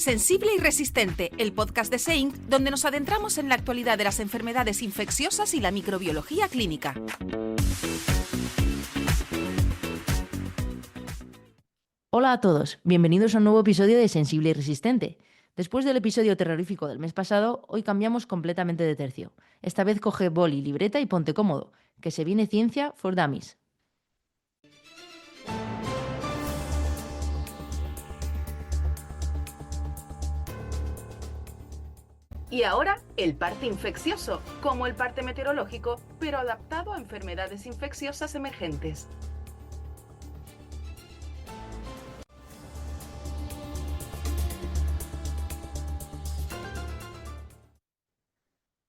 Sensible y Resistente, el podcast de SEINC, donde nos adentramos en la actualidad de las enfermedades infecciosas y la microbiología clínica. Hola a todos, bienvenidos a un nuevo episodio de Sensible y Resistente. Después del episodio terrorífico del mes pasado, hoy cambiamos completamente de tercio. Esta vez coge boli, libreta y ponte cómodo, que se viene ciencia for dummies. Y ahora, el parte infeccioso, como el parte meteorológico, pero adaptado a enfermedades infecciosas emergentes.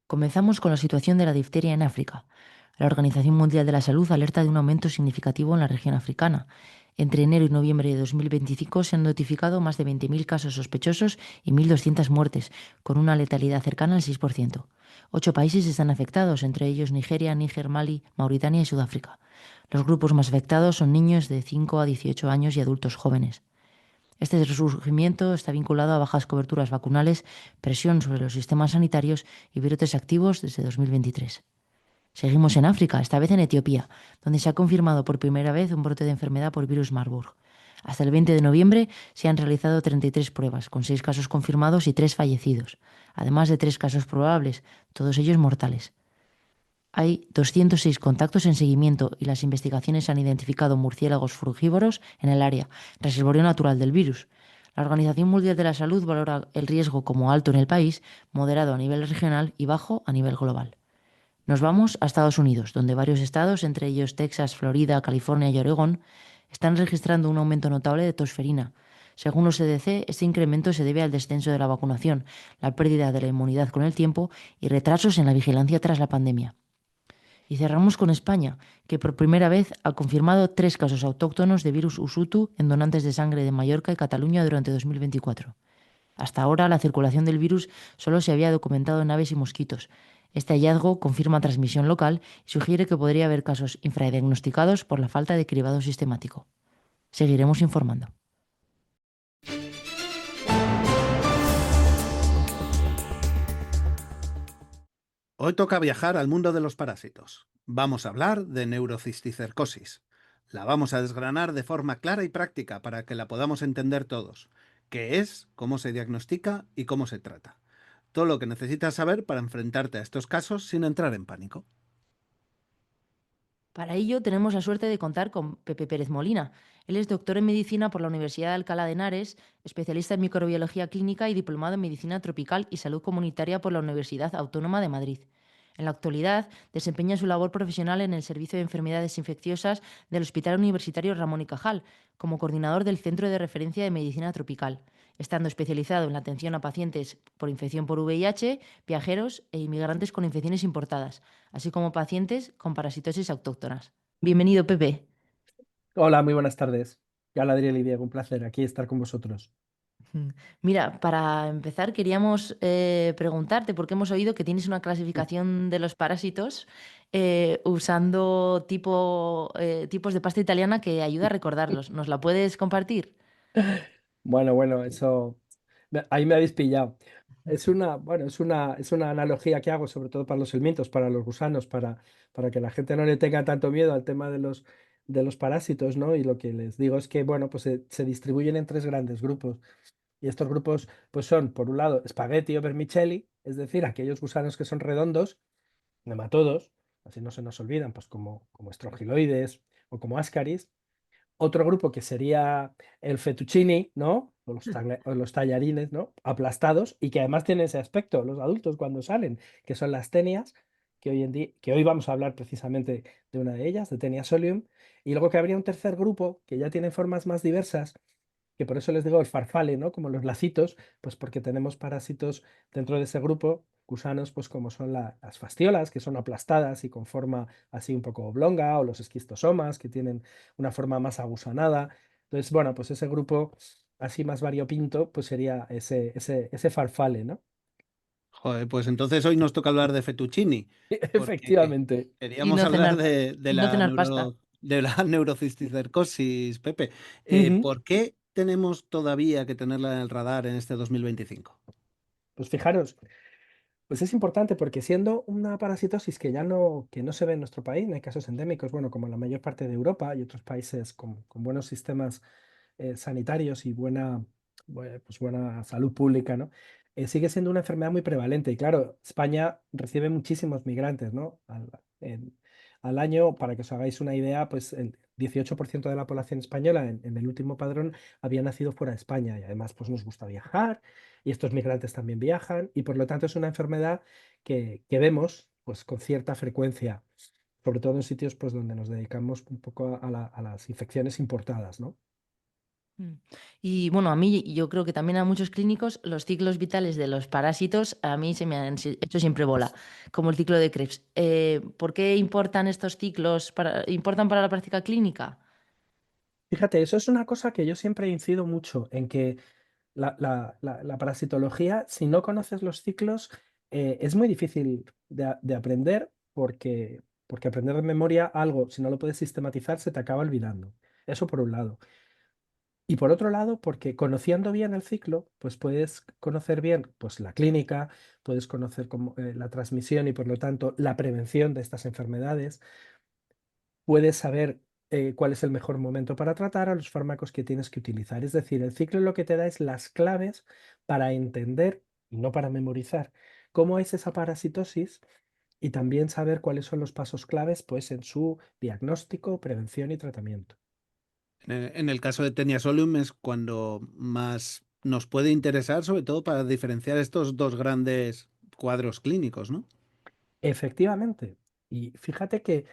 Comenzamos con la situación de la difteria en África. La Organización Mundial de la Salud alerta de un aumento significativo en la región africana. Entre enero y noviembre de 2025 se han notificado más de 20.000 casos sospechosos y 1.200 muertes, con una letalidad cercana al 6%. 8 países están afectados, entre ellos Nigeria, Níger, Mali, Mauritania y Sudáfrica. Los grupos más afectados son niños de 5 a 18 años y adultos jóvenes. Este resurgimiento está vinculado a bajas coberturas vacunales, presión sobre los sistemas sanitarios y brotes activos desde 2023. Seguimos en África, esta vez en Etiopía, donde se ha confirmado por primera vez un brote de enfermedad por virus Marburg. Hasta el 20 de noviembre se han realizado 33 pruebas, con 6 casos confirmados y 3 fallecidos, además de 3 casos probables, todos ellos mortales. Hay 206 contactos en seguimiento y las investigaciones han identificado murciélagos frugívoros en el área, reservorio natural del virus. La Organización Mundial de la Salud valora el riesgo como alto en el país, moderado a nivel regional y bajo a nivel global. Nos vamos a Estados Unidos, donde varios estados, entre ellos Texas, Florida, California y Oregón, están registrando un aumento notable de tosferina. Según los CDC, este incremento se debe al descenso de la vacunación, la pérdida de la inmunidad con el tiempo y retrasos en la vigilancia tras la pandemia. Y cerramos con España, que por primera vez ha confirmado 3 casos autóctonos de virus Usutu en donantes de sangre de Mallorca y Cataluña durante 2024. Hasta ahora, la circulación del virus solo se había documentado en aves y mosquitos. Este hallazgo confirma transmisión local y sugiere que podría haber casos infradiagnosticados por la falta de cribado sistemático. Seguiremos informando. Hoy toca viajar al mundo de los parásitos. Vamos a hablar de neurocisticercosis. La vamos a desgranar de forma clara y práctica para que la podamos entender todos. ¿Qué es, cómo se diagnostica y cómo se trata? Todo lo que necesitas saber para enfrentarte a estos casos sin entrar en pánico. Para ello tenemos la suerte de contar con Pepe Pérez Molina. Él es doctor en medicina por la Universidad de Alcalá de Henares, especialista en microbiología clínica y diplomado en medicina tropical y salud comunitaria por la Universidad Autónoma de Madrid. En la actualidad desempeña su labor profesional en el Servicio de Enfermedades Infecciosas del Hospital Universitario Ramón y Cajal, como coordinador del Centro de Referencia de Medicina Tropical, estando especializado en la atención a pacientes por infección por VIH, viajeros e inmigrantes con infecciones importadas, así como pacientes con parasitosis autóctonas. Bienvenido, Pepe. Hola, muy buenas tardes. Galadriel y Diego, un placer aquí estar con vosotros. Mira, para empezar queríamos preguntarte, porque hemos oído que tienes una clasificación de los parásitos usando tipos de pasta italiana que ayuda a recordarlos. ¿Nos la puedes compartir? Bueno, eso ahí me habéis pillado. Es una analogía que hago sobre todo para los helmintos, para los gusanos, para que la gente no le tenga tanto miedo al tema de los parásitos, ¿no? Y lo que les digo es que, bueno, pues se distribuyen en 3 grandes grupos. Y estos grupos, pues son, por un lado, spaghetti o vermicelli, es decir, aquellos gusanos que son redondos, nematodos, así no se nos olvidan, pues como estrogiloides o como ascaris. Otro grupo que sería el fettuccini, ¿no? O los tallarines, ¿no? Aplastados y que además tienen ese aspecto, los adultos cuando salen, que son las tenias, que hoy vamos a hablar precisamente de una de ellas, de Tenia solium. Y luego que habría un tercer grupo que ya tiene formas más diversas, que por eso les digo el farfalle, ¿no? Como los lacitos, pues porque tenemos parásitos dentro de ese grupo, gusanos, pues como son las fasciolas, que son aplastadas y con forma así un poco oblonga, o los esquistosomas, que tienen una forma más agusanada. Entonces, bueno, pues ese grupo así más variopinto, pues sería ese farfalle, ¿no? Joder, pues entonces hoy nos toca hablar de fettuccini, porque Efectivamente. Y queríamos no hablar cenar, de y no la cenar pasta. neurocisticercosis, Pepe. Ujú. ¿Por qué tenemos todavía que tenerla en el radar en este 2025? Pues fijaros, pues es importante porque siendo una parasitosis que no se ve en nuestro país, no hay casos endémicos, bueno, como en la mayor parte de Europa y otros países con buenos sistemas sanitarios y pues buena salud pública, ¿no? Sigue siendo una enfermedad muy prevalente. Y claro, España recibe muchísimos migrantes, ¿no? Al año, para que os hagáis una idea, pues el 18% de la población española en el último padrón había nacido fuera de España y además pues nos gusta viajar y estos migrantes también viajan y por lo tanto es una enfermedad que vemos pues con cierta frecuencia, sobre todo en sitios pues donde nos dedicamos un poco a las infecciones importadas, ¿no? Mm. Y bueno, a mí yo creo que también a muchos clínicos los ciclos vitales de los parásitos a mí se me han hecho siempre bola, como el ciclo de Krebs. ¿Por qué importan estos ciclos importan para la práctica clínica? Fíjate, eso es una cosa que yo siempre incido mucho en que la parasitología, si no conoces los ciclos, es muy difícil de aprender porque aprender de memoria algo, si no lo puedes sistematizar, se te acaba olvidando. Eso por un lado. Y por otro lado, porque conociendo bien el ciclo, pues puedes conocer bien pues, la clínica, puedes conocer la transmisión y por lo tanto la prevención de estas enfermedades, puedes saber cuál es el mejor momento para tratar a los fármacos que tienes que utilizar. Es decir, el ciclo lo que te da es las claves para entender, y no para memorizar, cómo es esa parasitosis y también saber cuáles son los pasos claves pues, en su diagnóstico, prevención y tratamiento. En el caso de Tenia Solium es cuando más nos puede interesar, sobre todo para diferenciar estos dos grandes cuadros clínicos, ¿no? Efectivamente. Y fíjate que,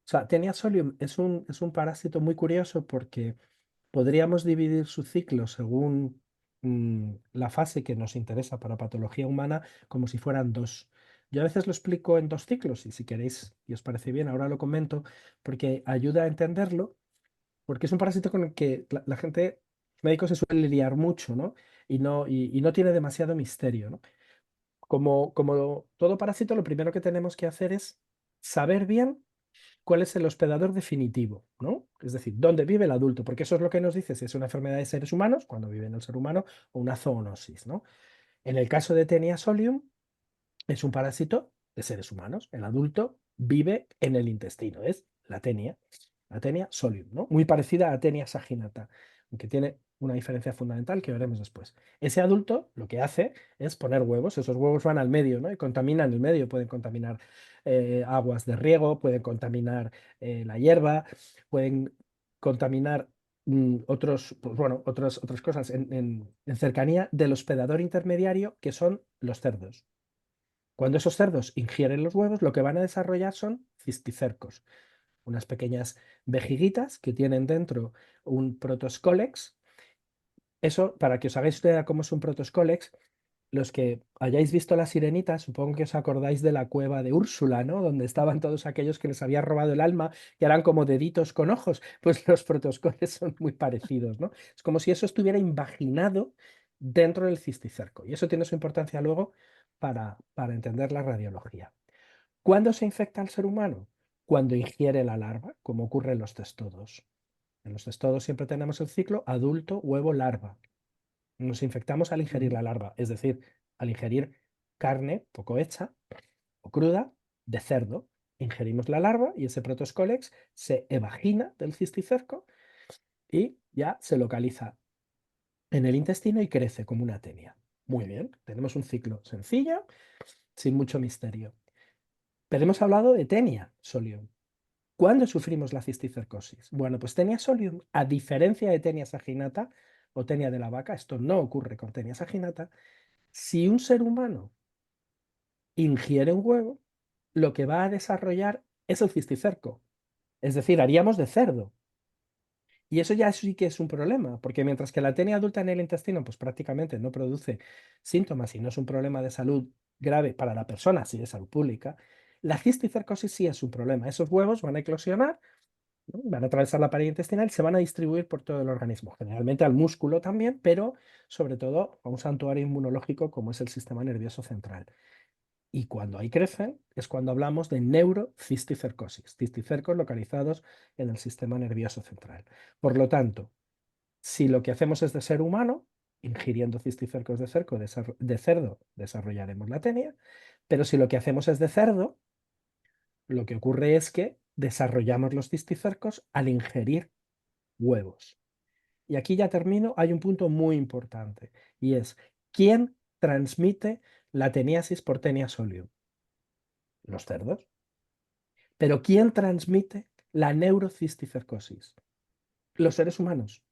o sea, Taenia solium es un parásito muy curioso porque podríamos dividir su ciclo según la fase que nos interesa para patología humana como si fueran dos. Yo a veces lo explico en dos ciclos y si queréis y os parece bien, ahora lo comento porque ayuda a entenderlo, porque es un parásito con el que la gente, los médicos se suele liar mucho, ¿no? Y no tiene demasiado misterio, ¿no? Como todo parásito, lo primero que tenemos que hacer es saber bien cuál es el hospedador definitivo, ¿no? Es decir, dónde vive el adulto, porque eso es lo que nos dice si es una enfermedad de seres humanos, cuando vive en el ser humano, o una zoonosis, ¿no? En el caso de Taenia solium, es un parásito de seres humanos. El adulto vive en el intestino, es la Taenia solium, ¿no? Muy parecida a Taenia saginata, aunque tiene una diferencia fundamental que veremos después. Ese adulto lo que hace es poner huevos, esos huevos van al medio, ¿no? Y contaminan el medio, pueden contaminar aguas de riego, pueden contaminar la hierba, pueden contaminar pues bueno, otras cosas en cercanía del hospedador intermediario que son los cerdos. Cuando esos cerdos ingieren los huevos, lo que van a desarrollar son cisticercos, unas pequeñas vejiguitas que tienen dentro un protoscolex. Eso, para que os hagáis idea cómo es un protoscolex, los que hayáis visto La Sirenita, supongo que os acordáis de la cueva de Úrsula, ¿no? Donde estaban todos aquellos que les había robado el alma, que eran como deditos con ojos. Pues los protoscoles son muy parecidos, ¿no? Es como si eso estuviera invaginado dentro del cisticerco. Y eso tiene su importancia luego para entender la radiología. ¿Cuándo se infecta al ser humano? Cuando ingiere la larva, como ocurre en los testodos. En los testodos siempre tenemos el ciclo adulto, huevo, larva. Nos infectamos al ingerir Ujú. la larva, es decir, al ingerir carne poco hecha o cruda de cerdo. Ingerimos la larva y ese protoscolex se evagina del cisticerco y ya se localiza en el intestino y crece como una tenia. Muy bien, tenemos un ciclo sencillo, sin mucho misterio. Pero hemos hablado de Taenia solium. ¿Cuándo sufrimos la cisticercosis? Bueno, pues Taenia solium, a diferencia de Taenia saginata o Taenia de la vaca, esto no ocurre con Taenia saginata, si un ser humano ingiere un huevo, lo que va a desarrollar es el cisticerco. Es decir, haríamos de cerdo. Y eso ya sí que es un problema, porque mientras que la tenia adulta en el intestino, pues prácticamente no produce síntomas y no es un problema de salud grave para la persona, sí de salud pública, la cisticercosis sí es un problema. Esos huevos van a eclosionar, ¿no? Van a atravesar la pared intestinal y se van a distribuir por todo el organismo, generalmente al músculo también, pero sobre todo a un santuario inmunológico como es el sistema nervioso central. Y cuando ahí crecen es cuando hablamos de neurocisticercosis, cisticercos localizados en el sistema nervioso central. Por lo tanto, Si lo que hacemos es de ser humano, ingiriendo cisticercos de cerdo, desarrollaremos la tenia, pero si lo que hacemos es de cerdo, lo que ocurre es que desarrollamos los cisticercos al ingerir huevos. Y aquí ya termino, hay un punto muy importante, y es, ¿quién transmite la teniasis por tenia solium? Los cerdos. Pero ¿quién transmite la neurocisticercosis? Los seres humanos.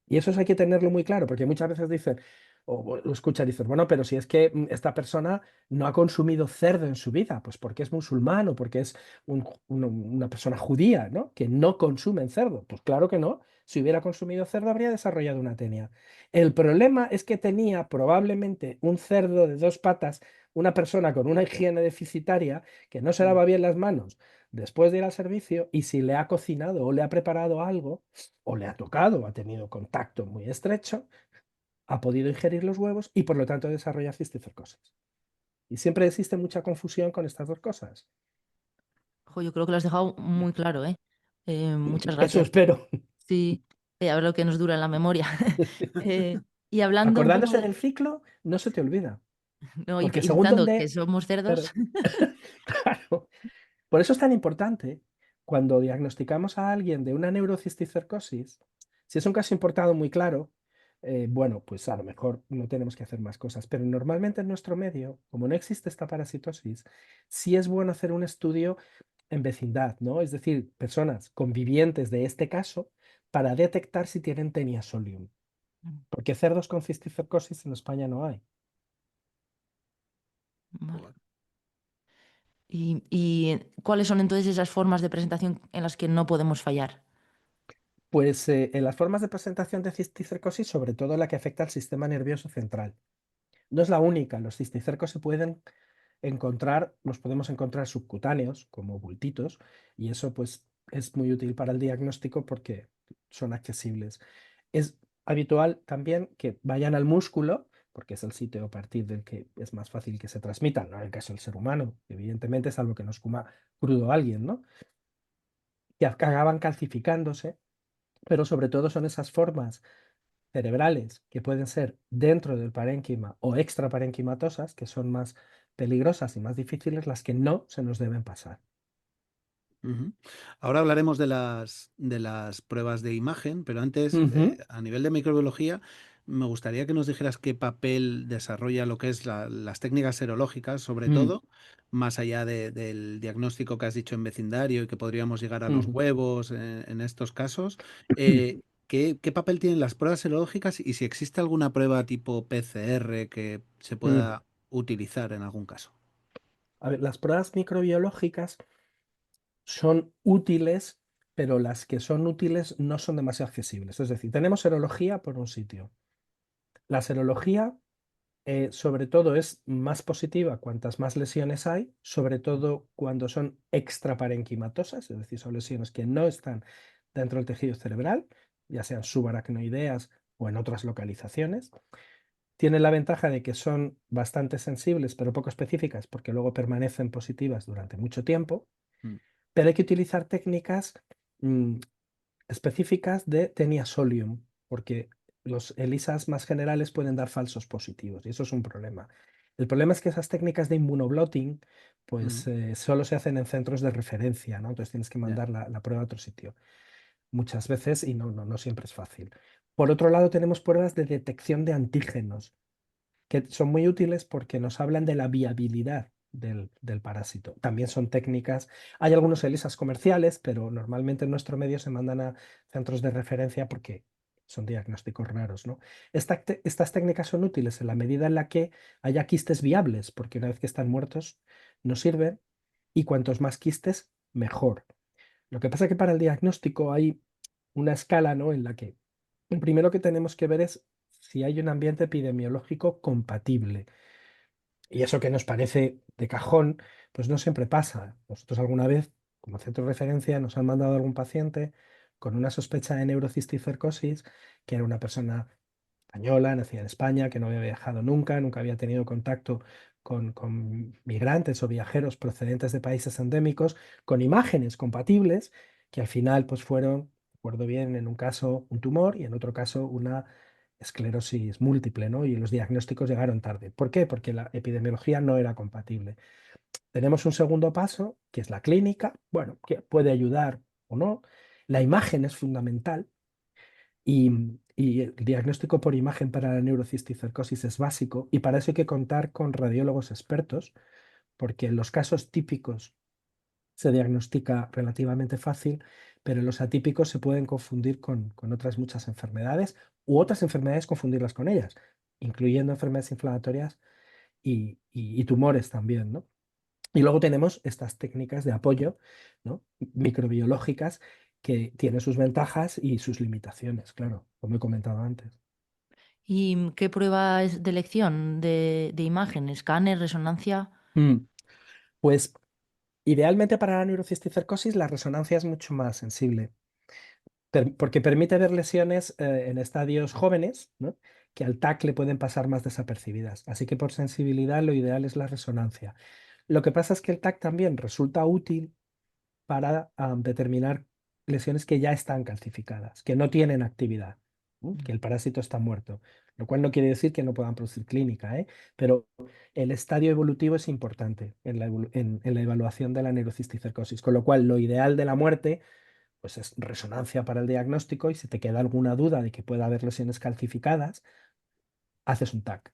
Y eso hay que tenerlo muy claro, porque muchas veces dicen, o lo escuchas, dices, bueno, pero si es que esta persona no ha consumido cerdo en su vida, pues porque es musulmán o porque es una persona judía, ¿no? Que no consumen cerdo. Pues claro que no. Si hubiera consumido cerdo, habría desarrollado una tenia. El problema es que tenía probablemente un cerdo de 2 patas, una persona con una higiene deficitaria, que no se Mm. lava bien las manos después de ir al servicio, y si le ha cocinado o le ha preparado algo, o le ha tocado, o ha tenido contacto muy estrecho, ha podido ingerir los huevos y por lo tanto desarrolla cisticercosis. Y siempre existe mucha confusión con estas dos cosas. Jo, yo creo que lo has dejado muy claro, ¿eh? Muchas Eso gracias. espero. Sí, a ver lo que nos dura en la memoria. Y hablando un poco Acordándose de... del ciclo, no se te olvida. No, Porque y según pensando que donde... somos cerdos. Claro, claro. Por eso es tan importante cuando diagnosticamos a alguien de una neurocisticercosis, si es un caso importado muy claro, bueno, pues a lo mejor no tenemos que hacer más cosas, pero normalmente en nuestro medio, como no existe esta parasitosis, sí es bueno hacer un estudio en vecindad, ¿no? Es decir, personas convivientes de este caso para detectar si tienen tenia solium, porque cerdos con cisticercosis en España no hay. Vale. Joder. ¿Y cuáles son entonces esas formas de presentación en las que no podemos fallar? Pues en las formas de presentación de cisticercosis, sobre todo la que afecta al sistema nervioso central. No es la única, los cisticercos se pueden encontrar, los podemos encontrar subcutáneos, como bultitos, y eso pues es muy útil para el diagnóstico porque son accesibles. Es habitual también que vayan al músculo, porque es el sitio a partir del que es más fácil que se transmitan, no en el caso del ser humano, evidentemente, salvo que nos coma crudo alguien, ¿no? Que acaban calcificándose, pero sobre todo son esas formas cerebrales que pueden ser dentro del parénquima o extraparenquimatosas, que son más peligrosas y más difíciles, las que no se nos deben pasar. Ujú. Ahora hablaremos de las pruebas de imagen, pero antes, Ujú, a nivel de microbiología, me gustaría que nos dijeras qué papel desarrolla lo que es las técnicas serológicas, sobre mm, todo, más allá del diagnóstico que has dicho en vecindario y que podríamos llegar a los ujú. huevos en estos casos. ¿Qué papel tienen las pruebas serológicas y si existe alguna prueba tipo PCR que se Mm. pueda utilizar en algún caso? A ver, las pruebas microbiológicas son útiles, pero las que son útiles no son demasiado accesibles. Es decir, tenemos serología por un sitio. La serología, sobre todo, es más positiva cuantas más lesiones hay, sobre todo cuando son extraparenquimatosas, es decir, son lesiones que no están dentro del tejido cerebral, ya sean subaracnoideas o en otras localizaciones. Tienen la ventaja de que son bastante sensibles, pero poco específicas, porque luego permanecen positivas durante mucho tiempo, Mm. pero hay que utilizar técnicas mm, específicas de tenia solium, porque los ELISAs más generales pueden dar falsos positivos y eso es un problema. El problema es que esas técnicas de inmunoblotting pues Mm. solo se hacen en centros de referencia, ¿no? Entonces tienes que Ya. mandar la prueba a otro sitio muchas veces y no siempre es fácil. Por otro lado, tenemos pruebas de detección de antígenos que son muy útiles porque nos hablan de la viabilidad del parásito. También son técnicas, hay algunos ELISAs comerciales, pero normalmente en nuestro medio se mandan a centros de referencia porque son diagnósticos raros, ¿no? Estas técnicas son útiles en la medida en la que haya quistes viables, porque una vez que están muertos no sirven y cuantos más quistes, mejor. Lo que pasa es que para el diagnóstico hay una escala, ¿no? En la que lo primero que tenemos que ver es si hay un ambiente epidemiológico compatible. Y eso que nos parece de cajón, pues no siempre pasa. Nosotros alguna vez, como centro de referencia, nos han mandado algún paciente con una sospecha de neurocisticercosis, que era una persona española, nacida en España, que no había viajado nunca, nunca había tenido contacto con migrantes o viajeros procedentes de países endémicos, con imágenes compatibles, que al final pues fueron recuerdo bien, en un caso un tumor y en otro caso una esclerosis múltiple, ¿no? Y los diagnósticos llegaron tarde. ¿Por qué? Porque la epidemiología no era compatible. Tenemos un segundo paso, que es la clínica, bueno, que puede ayudar o no. La imagen es fundamental y el diagnóstico por imagen para la neurocisticercosis es básico y para eso hay que contar con radiólogos expertos, porque en los casos típicos se diagnostica relativamente fácil, pero en los atípicos se pueden confundir con otras muchas enfermedades u otras enfermedades confundirlas con ellas, incluyendo enfermedades inflamatorias y tumores también, ¿no? Y luego tenemos estas técnicas de apoyo, ¿no? Microbiológicas que tienen sus ventajas y sus limitaciones, claro, como he comentado antes. ¿Y qué prueba es de elección de imagen? ¿Escáner, resonancia? Mm, Pues idealmente para la neurocisticercosis la resonancia es mucho más sensible, porque permite ver lesiones en estadios jóvenes, ¿no? Que al TAC le pueden pasar más desapercibidas. Así que por sensibilidad lo ideal es la resonancia. Lo que pasa es que el TAC también resulta útil para determinar lesiones que ya están calcificadas, que no tienen actividad, que el parásito está muerto, lo cual no quiere decir que no puedan producir clínica, ¿eh? Pero el estadio evolutivo es importante en la evaluación de la neurocisticercosis, con lo cual lo ideal de la muerte pues es resonancia para el diagnóstico y si te queda alguna duda de que pueda haber lesiones calcificadas, haces un TAC.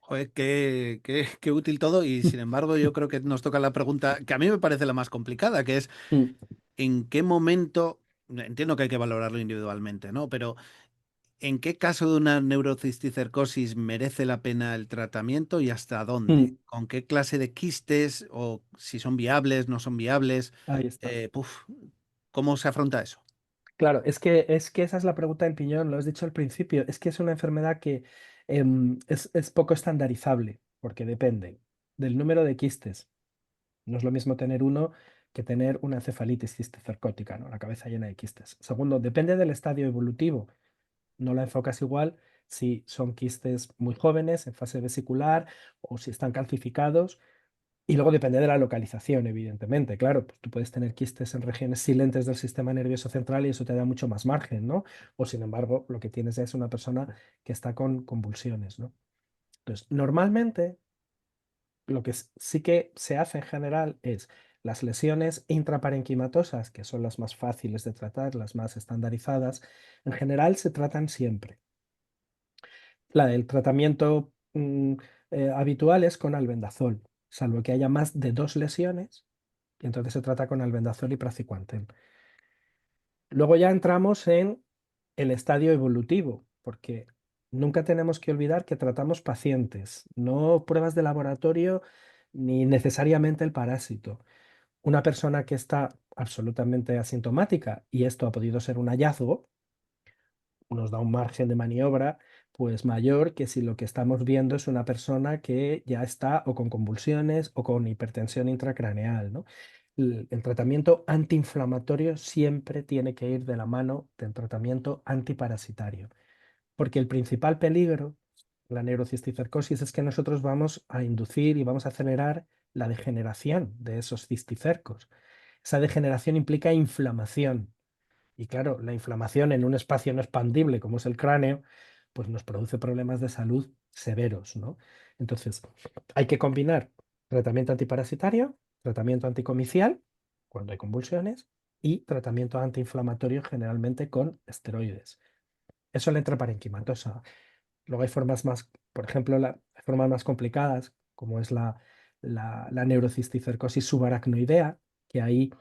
Joder, qué útil todo y sin embargo yo creo que nos toca la pregunta que a mí me parece la más complicada, que es Mm, ¿en qué momento, entiendo que hay que valorarlo individualmente, ¿no? Pero ¿en qué caso de una neurocisticercosis merece la pena el tratamiento y hasta dónde? mm, ¿Con qué clase de quistes o si son viables, no son viables? Ahí está. Puf, ¿cómo se afronta eso? Claro, es que esa es la pregunta del piñón, lo has dicho al principio. Es que es una enfermedad que es poco estandarizable, porque depende del número de quistes. No es lo mismo tener uno que tener una encefalitis cisticercótica, ¿no? La cabeza llena de quistes. Segundo, depende del estadio evolutivo. No la enfocas igual si son quistes muy jóvenes, en fase vesicular, o si están calcificados. Y luego depende de la localización, evidentemente. Claro, pues tú puedes tener quistes en regiones silentes del sistema nervioso central y eso te da mucho más margen, ¿no? O sin embargo, lo que tienes es una persona que está con convulsiones, ¿no? Entonces, normalmente lo que sí que se hace en general es las lesiones intraparenquimatosas, que son las más fáciles de tratar, las más estandarizadas, en general se tratan siempre. La del tratamiento habitual es con albendazol, salvo que haya más de 2 lesiones, y entonces se trata con albendazol y praziquantel. Luego ya entramos en el estadio evolutivo, porque nunca tenemos que olvidar que tratamos pacientes, no pruebas de laboratorio ni necesariamente el parásito. Una persona que está absolutamente asintomática, y esto ha podido ser un hallazgo, nos da un margen de maniobra pues mayor que si lo que estamos viendo es una persona que ya está o con convulsiones o con hipertensión intracraneal, ¿no? El tratamiento antiinflamatorio siempre tiene que ir de la mano del tratamiento antiparasitario, porque el principal peligro, la neurocisticercosis, es que nosotros vamos a inducir y vamos a acelerar la degeneración de esos cisticercos. Esa degeneración implica inflamación y claro, la inflamación en un espacio no expandible como es el cráneo, pues nos produce problemas de salud severos, ¿no? Entonces, hay que combinar tratamiento antiparasitario, tratamiento anticomicial, cuando hay convulsiones, y tratamiento antiinflamatorio generalmente con esteroides. Eso le entra parenquimatosa. Luego hay formas más, por ejemplo, hay formas más complicadas, como es la neurocisticercosis subaracnoidea, que ahí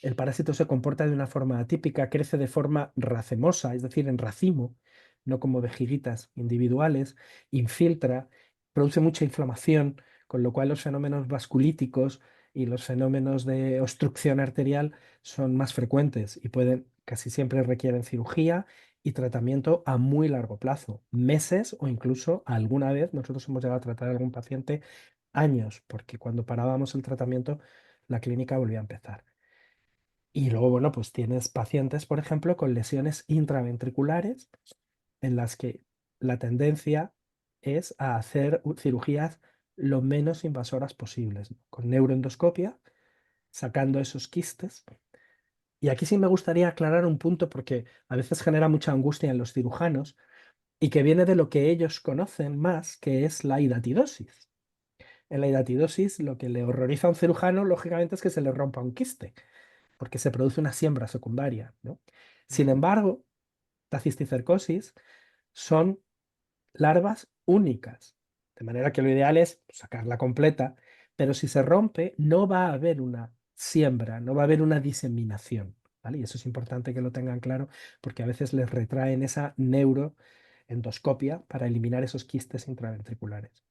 el parásito se comporta de una forma atípica, crece de forma racemosa, es decir, en racimo, no como vejiguitas individuales, infiltra, produce mucha inflamación, con lo cual los fenómenos vasculíticos y los fenómenos de obstrucción arterial son más frecuentes y casi siempre requieren cirugía y tratamiento a muy largo plazo, meses o incluso alguna vez nosotros hemos llegado a tratar a algún paciente años, porque cuando parábamos el tratamiento la clínica volvía a empezar. Y luego, bueno, pues tienes pacientes, por ejemplo, con lesiones intraventriculares en las que la tendencia es a hacer cirugías lo menos invasoras posibles, ¿no? Con neuroendoscopia, sacando esos quistes Y aquí sí me gustaría aclarar un punto porque a veces genera mucha angustia en los cirujanos y que viene de lo que ellos conocen más, que es la hidatidosis. En la hidatidosis, lo que le horroriza a un cirujano, lógicamente, es que se le rompa un quiste, porque se produce una siembra secundaria, ¿no? Sin Ujú. embargo, la cisticercosis son larvas únicas, de manera que lo ideal es sacarla completa, pero si se rompe, no va a haber una siembra, no va a haber una diseminación, ¿vale? Y eso es importante que lo tengan claro, porque a veces les retraen esa neuroendoscopia para eliminar esos quistes intraventriculares.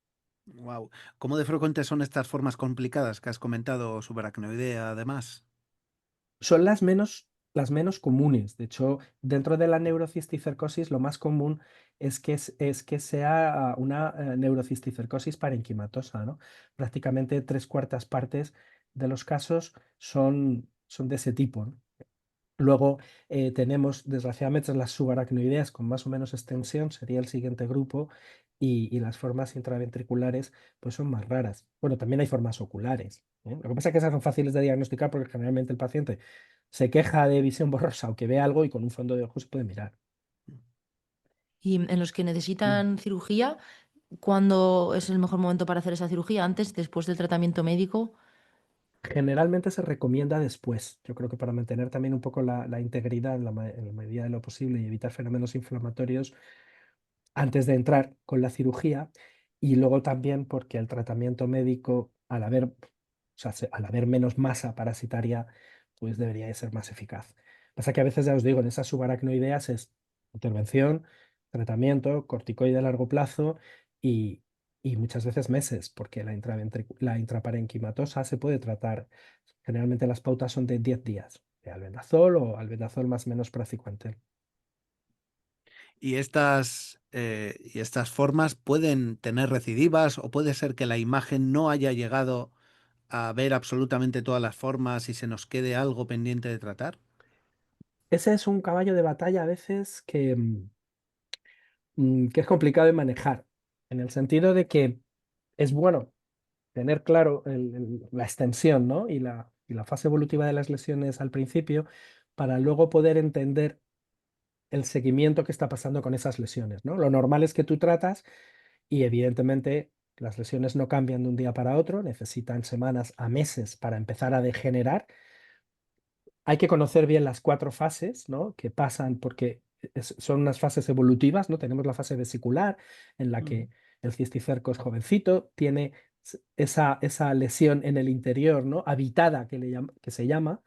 Wow. ¿Cómo de frecuentes son estas formas complicadas que has comentado, subaracnoidea, además? Son las menos comunes. De hecho, dentro de la neurocisticercosis, lo más común es que sea una neurocisticercosis parenquimatosa, ¿no? Prácticamente tres cuartas partes de los casos son de ese tipo, ¿no? Luego tenemos, desgraciadamente, las subaracnoideas con más o menos extensión, sería el siguiente grupo, y las formas intraventriculares pues son más raras. Bueno, también hay formas oculares, ¿eh? Lo que pasa es que esas son fáciles de diagnosticar porque generalmente el paciente se queja de visión borrosa o que ve algo y con un fondo de ojos se puede mirar. Y en los que necesitan cirugía, ¿cuándo es el mejor momento para hacer esa cirugía? ¿Antes, después del tratamiento médico? Generalmente se recomienda después, yo creo que para mantener también un poco la integridad en la medida de lo posible y evitar fenómenos inflamatorios antes de entrar con la cirugía, y luego también porque el tratamiento médico, o sea, al haber menos masa parasitaria, pues debería de ser más eficaz. Pasa que a veces, ya os digo, en esas subaracnoideas es intervención, tratamiento, corticoide a largo plazo y, y muchas veces meses, porque la intraparenquimatosa se puede tratar. Generalmente las pautas son de 10 días, de albendazol o albendazol más o menos praziquantel. Y estas formas pueden tener recidivas o puede ser que la imagen no haya llegado a ver absolutamente todas las formas y se nos quede algo pendiente de tratar. Ese es un caballo de batalla a veces que es complicado de manejar, en el sentido de que es bueno tener claro la extensión, ¿no? Y la fase evolutiva de las lesiones al principio para luego poder entender el seguimiento que está pasando con esas lesiones, ¿no? Lo normal es que tú tratas y evidentemente las lesiones no cambian de un día para otro, necesitan semanas a meses para empezar a degenerar. Hay que conocer bien las cuatro fases, ¿no? Que pasan porque son unas fases evolutivas, ¿no? Tenemos la fase vesicular, en la Ujú. que el cisticerco es jovencito, tiene esa lesión en el interior, ¿no? Habitada, que se llama.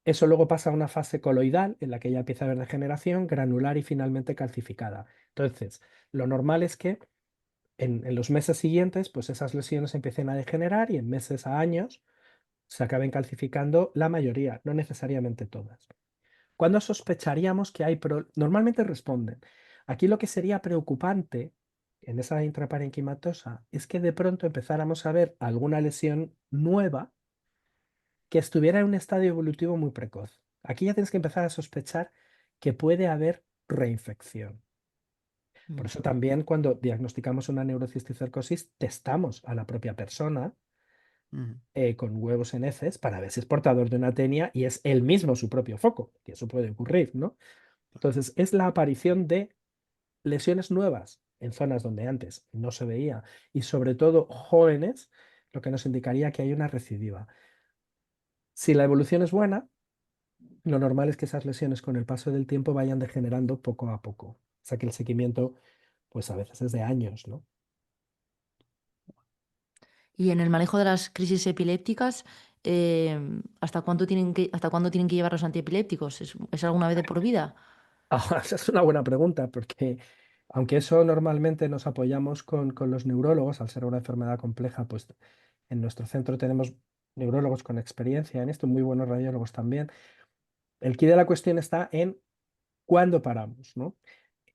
Eso luego pasa a una fase coloidal, en la que ya empieza a haber degeneración, granular y finalmente calcificada. Entonces, lo normal es que en los meses siguientes, pues esas lesiones empiecen a degenerar y en meses a años se acaben calcificando la mayoría, no necesariamente todas. ¿Cuándo sospecharíamos que hay Normalmente responden. Aquí lo que sería preocupante en esa intraparenquimatosa es que de pronto empezáramos a ver alguna lesión nueva que estuviera en un estadio evolutivo muy precoz. Aquí ya tienes que empezar a sospechar que puede haber reinfección. Por Mm. eso también cuando diagnosticamos una neurocisticercosis, testamos a la propia persona Ujú. con huevos en heces para ver si es portador de una tenia y es él mismo su propio foco, que eso puede ocurrir, ¿no? Entonces, es la aparición de lesiones nuevas en zonas donde antes no se veía y sobre todo jóvenes, lo que nos indicaría que hay una recidiva. Si la evolución es buena, lo normal es que esas lesiones con el paso del tiempo vayan degenerando poco a poco. O sea que el seguimiento, pues a veces es de años, ¿no? Y en el manejo de las crisis epilépticas, hasta cuándo tienen que llevar los antiepilépticos? Es alguna vez de por vida? Esa es una buena pregunta, porque aunque eso normalmente nos apoyamos con los neurólogos, al ser una enfermedad compleja, pues en nuestro centro tenemos neurólogos con experiencia en esto, muy buenos radiólogos también. El quid de la cuestión está en cuándo paramos, ¿no?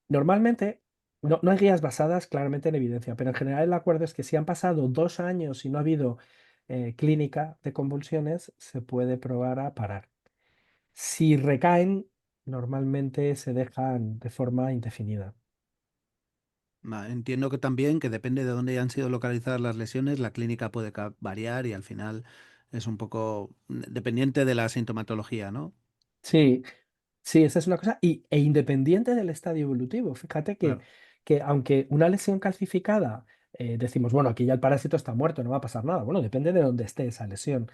Normalmente no hay guías basadas claramente en evidencia, pero en general el acuerdo es que si han pasado 2 años y no ha habido clínica de convulsiones, se puede probar a parar. Si recaen, normalmente se dejan de forma indefinida. Entiendo que también que depende de dónde hayan sido localizadas las lesiones, la clínica puede variar y al final es un poco dependiente de la sintomatología, ¿no? Sí, sí, esa es una cosa. E independiente del estadio evolutivo. Fíjate Claro. que aunque una lesión calcificada, decimos, bueno, aquí ya el parásito está muerto, no va a pasar nada. Bueno, depende de dónde esté esa lesión.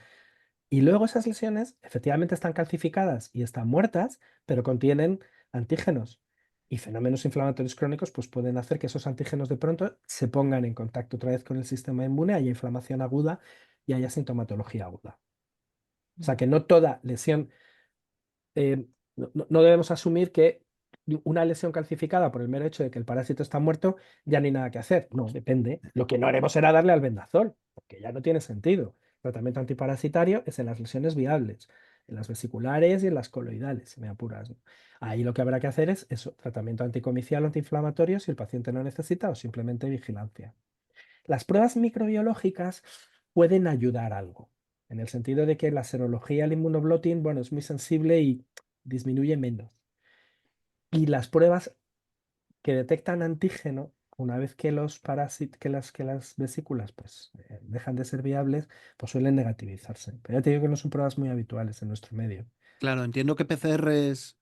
Y luego esas lesiones efectivamente están calcificadas y están muertas, pero contienen antígenos. Y fenómenos inflamatorios crónicos pues pueden hacer que esos antígenos de pronto se pongan en contacto otra vez con el sistema inmune, haya inflamación aguda y haya sintomatología aguda. O sea que no toda lesión, no debemos asumir que una lesión calcificada por el mero hecho de que el parásito está muerto, ya no hay nada que hacer. No, depende. Lo que no haremos será darle al vendazol, porque ya no tiene sentido. El tratamiento antiparasitario es en las lesiones viables, en las vesiculares y en las coloidales, si me apuras, ¿no? Ahí lo que habrá que hacer es eso, tratamiento anticomicial o antiinflamatorio si el paciente lo necesita o simplemente vigilancia. Las pruebas microbiológicas pueden ayudar algo, en el sentido de que la serología al inmunoblotting, bueno, es muy sensible y disminuye menos. Y las pruebas que detectan antígeno, una vez que los parásitos, que las vesículas pues, dejan de ser viables, pues suelen negativizarse. Pero ya te digo que no son pruebas muy habituales en nuestro medio. Claro, entiendo que PCRs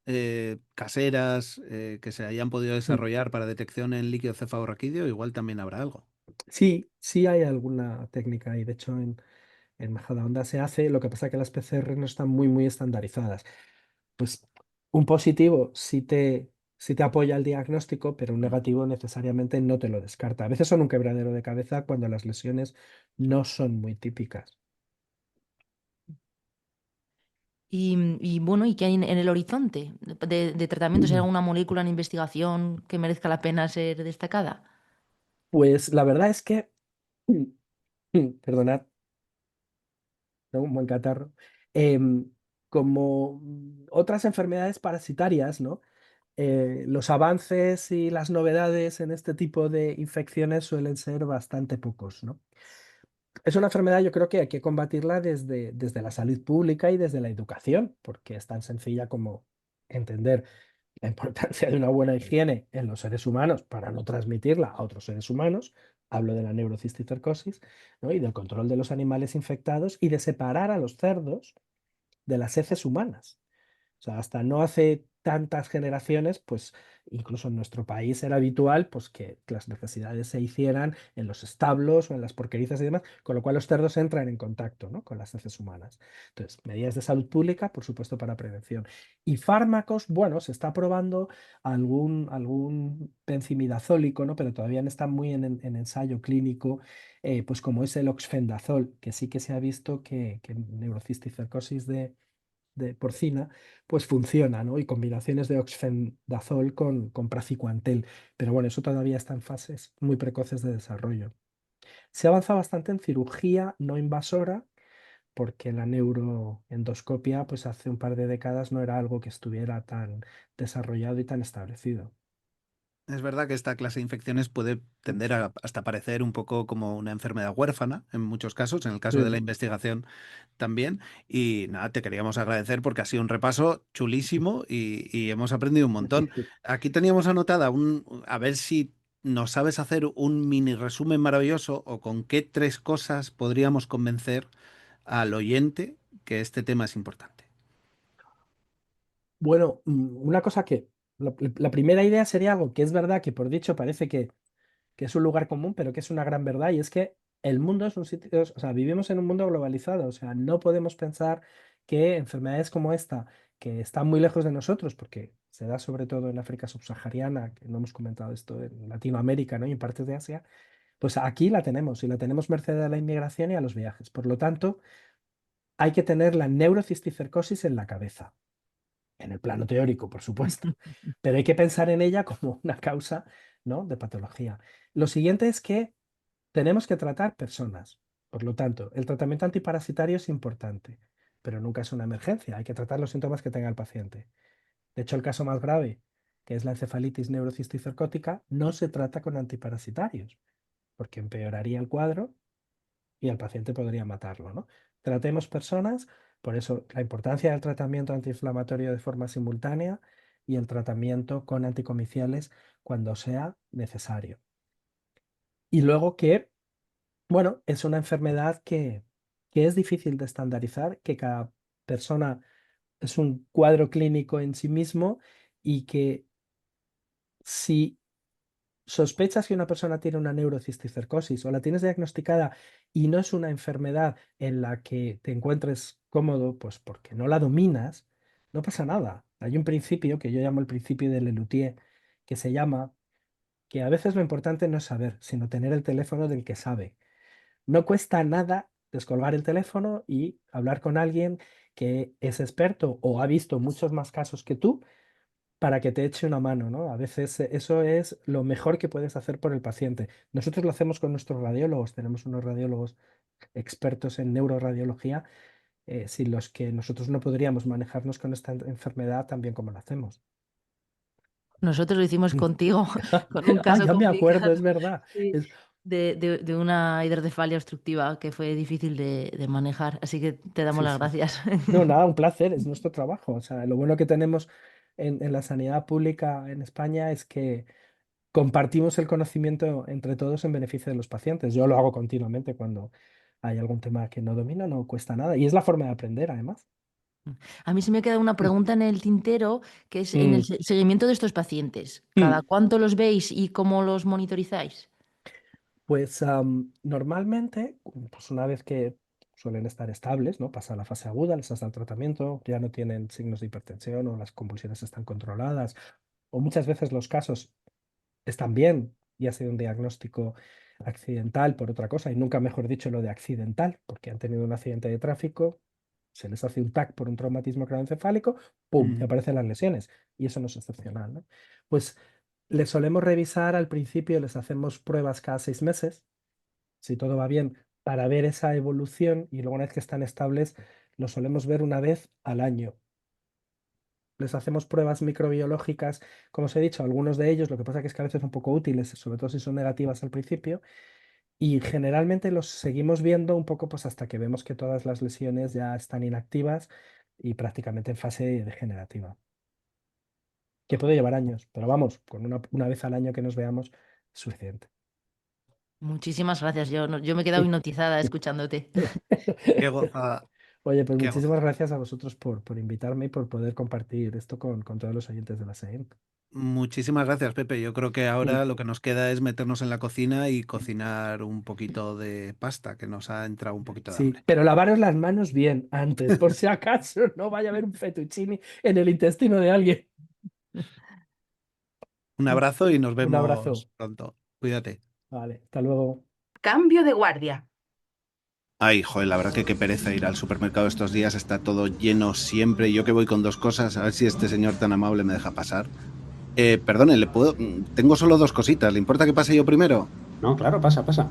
caseras que se hayan podido Mm. desarrollar para detección en líquido cefalorraquídeo, igual también habrá algo. Sí, sí hay alguna técnica y de hecho en Majadahonda se hace, lo que pasa es que las PCR no están muy, muy estandarizadas. Pues un positivo sí te apoya el diagnóstico, pero un negativo necesariamente no te lo descarta. A veces son un quebradero de cabeza cuando las lesiones no son muy típicas. Y bueno, ¿y qué hay en el horizonte de tratamientos? ¿Hay alguna molécula en investigación que merezca la pena ser destacada? Pues la verdad es que, perdonad, tengo un buen catarro, em, como otras enfermedades parasitarias, ¿no? Los avances y las novedades en este tipo de infecciones suelen ser bastante pocos, ¿no? Es una enfermedad, yo creo que hay que combatirla desde la salud pública y desde la educación, porque es tan sencilla como entender la importancia de una buena higiene en los seres humanos para no transmitirla a otros seres humanos. Hablo de la neurocisticercosis, ¿no? Y del control de los animales infectados y de separar a los cerdos de las heces humanas. O sea, hasta no hace tantas generaciones, pues incluso en nuestro país era habitual pues, que las necesidades se hicieran en los establos o en las porquerizas y demás, con lo cual los cerdos entran en contacto, ¿no?, con las heces humanas. Entonces, medidas de salud pública, por supuesto, para prevención. Y fármacos, bueno, se está probando algún benzimidazólico, ¿no?, pero todavía no está muy en ensayo clínico, pues como es el oxfendazol, que sí que se ha visto que en neurocisticercosis de porcina, pues funciona, ¿no? Y combinaciones de oxfendazol con praziquantel. Pero bueno, eso todavía está en fases muy precoces de desarrollo. Se ha avanzado bastante en cirugía no invasora, porque la neuroendoscopia, pues hace un par de décadas no era algo que estuviera tan desarrollado y tan establecido. Es verdad que esta clase de infecciones puede tender a hasta parecer un poco como una enfermedad huérfana en muchos casos, en el caso de la Sí. investigación también. Y nada, te queríamos agradecer porque ha sido un repaso chulísimo y hemos aprendido un montón. Aquí teníamos anotada a ver si nos sabes hacer un mini resumen maravilloso o con qué tres cosas podríamos convencer al oyente que este tema es importante. Bueno, una cosa que la primera idea sería algo que es verdad que por dicho parece que es un lugar común, pero que es una gran verdad, y es que el mundo es un sitio, o sea, vivimos en un mundo globalizado, o sea, no podemos pensar que enfermedades como esta, que están muy lejos de nosotros, porque se da sobre todo en África subsahariana, que no hemos comentado esto, en Latinoamérica, ¿no?, y en partes de Asia, pues aquí la tenemos, y la tenemos merced a la inmigración y a los viajes. Por lo tanto, hay que tener la neurocisticercosis en la cabeza, en el plano teórico, por supuesto, pero hay que pensar en ella como una causa, ¿no?, de patología. Lo siguiente es que tenemos que tratar personas. Por lo tanto, el tratamiento antiparasitario es importante, pero nunca es una emergencia. Hay que tratar los síntomas que tenga el paciente. De hecho, el caso más grave, que es la encefalitis neurocisticercótica, no se trata con antiparasitarios, porque empeoraría el cuadro y al paciente podría matarlo, ¿no? Tratemos personas, por eso la importancia del tratamiento antiinflamatorio de forma simultánea y el tratamiento con anticomiciales cuando sea necesario. Y luego que, bueno, es una enfermedad que es difícil de estandarizar, que cada persona es un cuadro clínico en sí mismo y que si sospechas que una persona tiene una neurocisticercosis o la tienes diagnosticada y no es una enfermedad en la que te encuentres cómodo, pues porque no la dominas, no pasa nada. Hay un principio que yo llamo el principio de Lelutier, que se llama que a veces lo importante no es saber, sino tener el teléfono del que sabe. No cuesta nada descolgar el teléfono y hablar con alguien que es experto o ha visto muchos más casos que tú para que te eche una mano, ¿no? A veces eso es lo mejor que puedes hacer por el paciente. Nosotros lo hacemos con nuestros radiólogos, tenemos unos radiólogos expertos en neuroradiología, sin los que nosotros no podríamos manejarnos con esta enfermedad tan bien como lo hacemos. Nosotros lo hicimos Mm. contigo, con un caso Ya me acuerdo, es complicado, verdad. sí, Es- de una hidrocefalia obstructiva que fue difícil de manejar, así que te damos sí, las sí. gracias. No, nada, un placer, es nuestro trabajo. O sea, lo bueno que tenemos en la sanidad pública en España es que compartimos el conocimiento entre todos en beneficio de los pacientes. Yo lo hago continuamente cuando hay algún tema que no domino, no cuesta nada. Y es la forma de aprender, además. A mí se me queda una pregunta en el tintero, que es en el Mm, seguimiento de estos pacientes. ¿Cada mm. cuánto los veis y cómo los monitorizáis? Pues normalmente, pues una vez que suelen estar estables, ¿no? Pasa la fase aguda, les has dado el tratamiento, ya no tienen signos de hipertensión o las convulsiones están controladas, o muchas veces los casos están bien y ha sido un diagnóstico accidental por otra cosa, y nunca mejor dicho lo de accidental, porque han tenido un accidente de tráfico, se les hace un TAC por un traumatismo craneoencefálico, ¡pum! Y Mm. aparecen las lesiones, y eso no es excepcional, ¿no? Pues les solemos revisar al principio, les hacemos pruebas cada 6 meses, si todo va bien, para ver esa evolución, y luego una vez que están estables, los solemos ver una vez al año. Les hacemos pruebas microbiológicas, como os he dicho, algunos de ellos, lo que pasa que es que a veces son poco útiles, sobre todo si son negativas al principio, y generalmente los seguimos viendo un poco pues hasta que vemos que todas las lesiones ya están inactivas y prácticamente en fase degenerativa, que puede llevar años, pero vamos, con una vez al año que nos veamos es suficiente. Muchísimas gracias. Yo, yo me he quedado hipnotizada escuchándote. Qué gozada, Oye, pues qué muchísimas gozada. gracias a vosotros por invitarme y por poder compartir esto con todos los oyentes de la SEIN. Muchísimas gracias, Pepe. Yo creo que ahora lo que nos queda es meternos en la cocina y cocinar un poquito de pasta, que nos ha entrado un poquito de Sí, hambre. pero lavaros las manos bien antes, por si acaso no vaya a haber un fettuccine en el intestino de alguien. Un abrazo y nos Un abrazo. vemos pronto. Cuídate. Vale, hasta luego. Cambio de guardia. Ay, joder, la verdad que qué pereza ir al supermercado estos días, está todo lleno siempre. Yo que voy con dos cosas, a ver si este señor tan amable me deja pasar. Perdone, ¿le puedo? Tengo solo dos cositas, ¿le importa que pase yo primero? No, claro, pasa, pasa.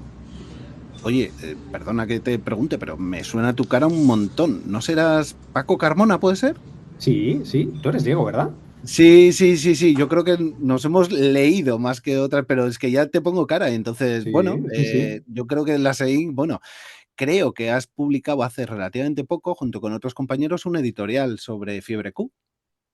Oye, perdona que te pregunte, pero me suena tu cara un montón. ¿No serás Paco Carmona, puede ser? Sí, sí, tú eres Diego, ¿verdad? Sí, sí, sí, sí. Yo creo que nos hemos leído más que otras, pero es que ya te pongo cara. Entonces, bueno, Sí, sí, sí. yo creo que la SEIN, bueno, creo que has publicado hace relativamente poco, junto con otros compañeros, un editorial sobre fiebre Q.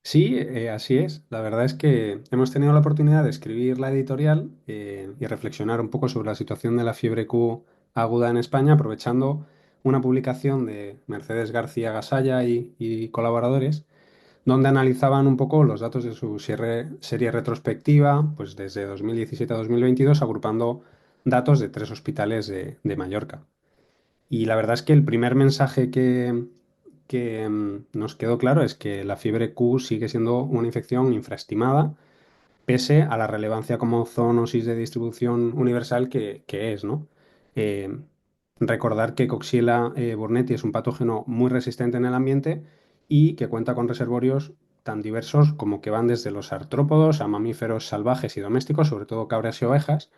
Sí, así es. La verdad es que hemos tenido la oportunidad de escribir la editorial y reflexionar un poco sobre la situación de la fiebre Q aguda en España, aprovechando una publicación de Mercedes García Gasalla y colaboradores, donde analizaban un poco los datos de su serie retrospectiva, pues desde 2017 a 2022, agrupando datos de 3 hospitales de Mallorca. Y la verdad es que el primer mensaje que nos quedó claro es que la fiebre Q sigue siendo una infección infraestimada, pese a la relevancia como zoonosis de distribución universal que es, ¿no? Eh, Recordar que Coxiella burnetii es un patógeno muy resistente en el ambiente y que cuenta con reservorios tan diversos como que van desde los artrópodos a mamíferos salvajes y domésticos, sobre todo cabras y ovejas,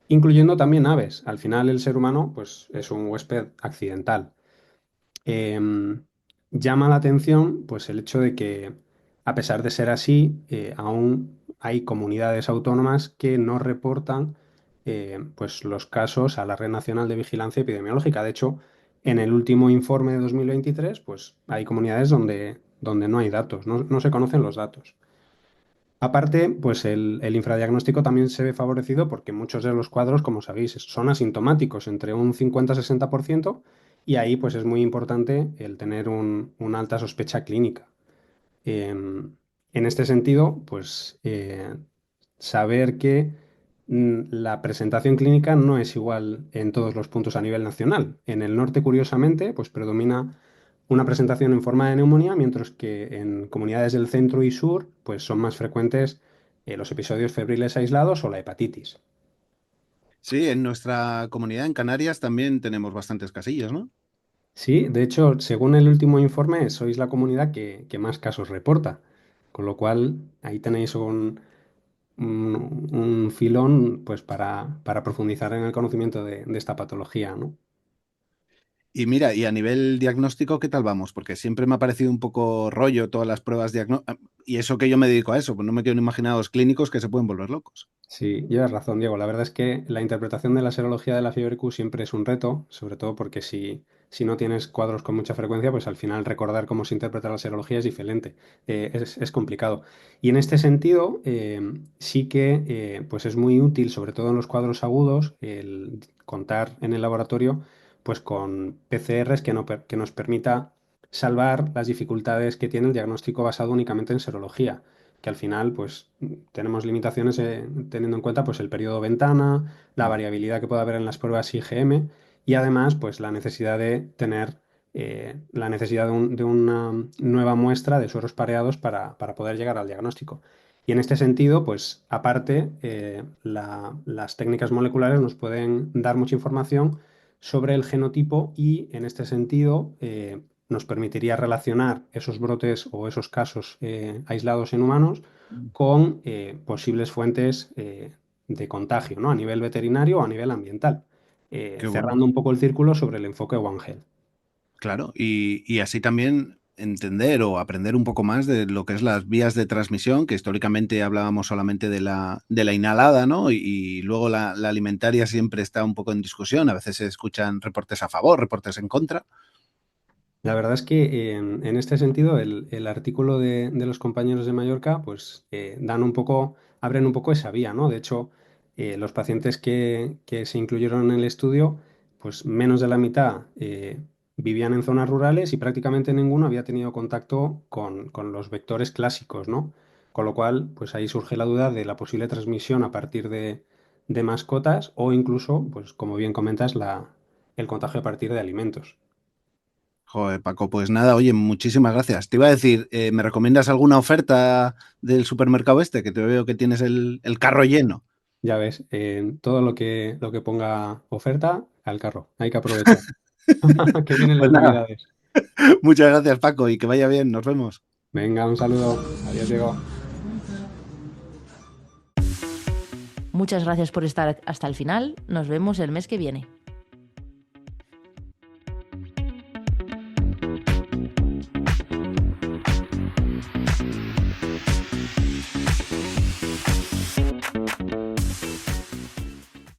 incluyendo también aves. Al final el ser humano pues, es un huésped accidental. Em, Llama la atención pues, el hecho de que, a pesar de ser así, aún hay comunidades autónomas que no reportan pues, los casos a la Red Nacional de Vigilancia Epidemiológica. De hecho, en el último informe de 2023, pues, hay comunidades donde no hay datos, no se conocen los datos. Aparte, pues el infradiagnóstico también se ve favorecido porque muchos de los cuadros, como sabéis, son asintomáticos, entre un 50-60%, y ahí pues es muy importante el tener una alta sospecha clínica. En este sentido, pues saber que la presentación clínica no es igual en todos los puntos a nivel nacional. En el norte, curiosamente, pues predomina una presentación en forma de neumonía, mientras que en comunidades del centro y sur, pues son más frecuentes los episodios febriles aislados o la hepatitis. Sí, en nuestra comunidad en Canarias también tenemos bastantes casillos, ¿no? Sí, de hecho, según el último informe, sois la comunidad que más casos reporta, con lo cual ahí tenéis un filón pues para profundizar en el conocimiento de esta patología, ¿no? Y mira, y a nivel diagnóstico, ¿qué tal vamos? Porque siempre me ha parecido un poco rollo todas las pruebas diagnósticas. Y eso que yo me dedico a eso, pues no me quiero ni imaginar a los clínicos que se pueden volver locos. Sí, llevas razón, Diego. La verdad es que la interpretación de la serología de la fiebre Q siempre es un reto, sobre todo porque si no tienes cuadros con mucha frecuencia, pues al final recordar cómo se interpreta la serología es diferente, es complicado. Y en este sentido, sí que pues es muy útil, sobre todo en los cuadros agudos, el contar en el laboratorio pues con PCRs que nos permita salvar las dificultades que tiene el diagnóstico basado únicamente en serología, que al final pues tenemos limitaciones teniendo en cuenta pues el periodo ventana, la variabilidad que puede haber en las pruebas IgM y además pues la necesidad de tener la necesidad de una nueva muestra de sueros pareados para poder llegar al diagnóstico. Y en este sentido, pues aparte, las técnicas moleculares nos pueden dar mucha información sobre el genotipo y en este sentido nos permitiría relacionar esos brotes o esos casos aislados en humanos con posibles fuentes de contagio, ¿no? A nivel veterinario o a nivel ambiental, Qué bueno. cerrando un poco el círculo sobre el enfoque One Health. Claro, y así también entender o aprender un poco más de lo que es las vías de transmisión, que históricamente hablábamos solamente de la inhalada, ¿no? Y luego la alimentaria siempre está un poco en discusión. A veces se escuchan reportes a favor, reportes en contra. La verdad es que en este sentido el artículo de los compañeros de Mallorca pues abren un poco esa vía, ¿no? De hecho, los pacientes que se incluyeron en el estudio, pues menos de la mitad vivían en zonas rurales y prácticamente ninguno había tenido contacto con los vectores clásicos, ¿no? Con lo cual, pues ahí surge la duda de la posible transmisión a partir de mascotas o incluso, pues como bien comentas, el contagio a partir de alimentos. Joder, Paco, pues nada, oye, muchísimas gracias. Te iba a decir, ¿me recomiendas alguna oferta del supermercado este? Que te veo que tienes el carro lleno. Ya ves, todo lo que ponga oferta al carro. Hay que aprovechar. Que vienen Pues las nada, navidades. muchas gracias, Paco, y que vaya bien. Nos vemos. Venga, un saludo. Adiós, Diego. Muchas gracias por estar hasta el final. Nos vemos el mes que viene.